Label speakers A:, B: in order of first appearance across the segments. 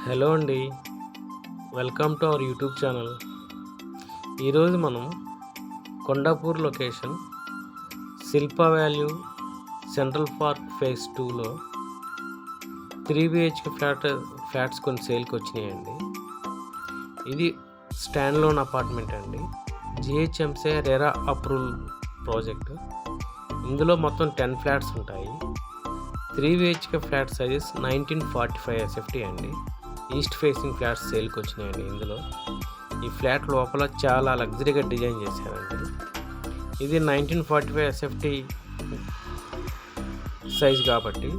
A: Hello అండి. Welcome to our YouTube channel. ఈరోజు మనం Kondapur location Shilpa value central park phase 2లో 3 BHK ఫ్లాట్స్ కొన్ని సేల్కి వచ్చినాయండి. ఇది స్టాండ్ లోన్ అపార్ట్మెంట్ అండి. GHMC RERA approval project. ఇందులో మొత్తం 10 ఫ్లాట్స్ ఉంటాయి. 3 BHK ఫ్లాట్ సైజెస్ 1945 SFT అండి. ఈస్ట్ ఫేసింగ్ ఫ్లాట్స్ సేల్కి వచ్చినాయండి. ఇందులో ఈ ఫ్లాట్ లోపల చాలా లగ్జరీగా డిజైన్ చేశారండి. ఇది 1945 SFT సైజ్ కాబట్టి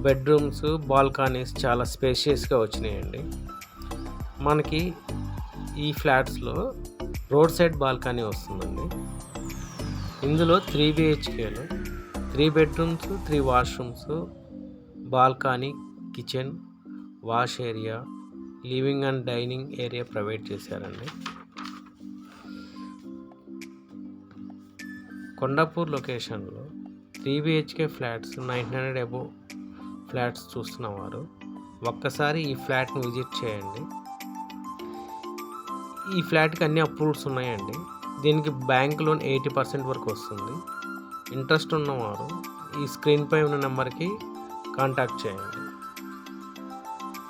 A: బెడ్రూమ్స్, బాల్కనీస్ చాలా స్పేషియస్గా వచ్చినాయండి. మనకి ఈ ఫ్లాట్స్లో రోడ్ సైడ్ బాల్కనీ వస్తుందండి. ఇందులో 3 BHKలో 3 bedrooms, 3 washrooms, balcony, kitchen, wash area, living and dining area provide చేశారండి. కొండాపూర్ లొకేషన్లో 3 BHK ఫ్లాట్స్ 900 అబోవ్ ఫ్లాట్స్ చూస్తున్నవారు ఒక్కసారి ఈ ఫ్లాట్ని విజిట్ చేయండి. ఈ ఫ్లాట్కి అన్ని అప్రూవల్స్ ఉన్నాయండి. దీనికి బ్యాంక్ లోన్ 80% వరకు వస్తుంది. ఇంట్రెస్ట్ ఉన్నవారు ఈ స్క్రీన్పై ఉన్న నెంబర్కి కాంటాక్ట్ చేయండి.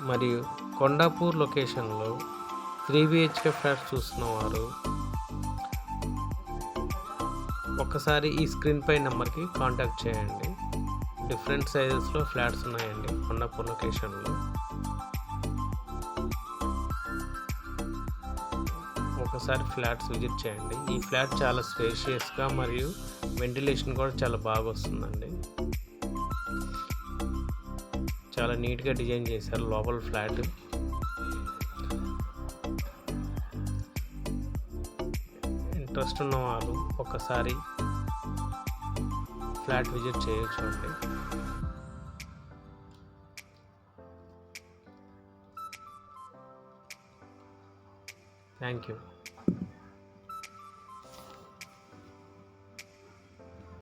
A: మరియు కొండాపూర్ లొకేషన్లో 3 BHK ఫ్లాట్స్ చూస్తున్నవారు ఒక్కసారి ఈ స్క్రీన్పై నెంబర్కి కాంటాక్ట్ చేయండి. డిఫరెంట్ సైజెస్లో ఫ్లాట్స్ ఉన్నాయండి కొండాపూర్ లొకేషన్లో. ఒకసారి ఫ్లాట్స్ విజిట్ చేయండి. ఈ ఫ్లాట్ చాలా స్పేషియస్గా మరియు వెంటిలేషన్ కూడా చాలా బాగా వస్తుందండి. చాలా నీట్గా డిజైన్ చేశారు లోపల ఫ్లాట్. ఇంట్రెస్ట్ ఉన్న వాళ్ళు ఒకసారి ఫ్లాట్ విజిట్ చేయొచ్చు అండి. Thank you.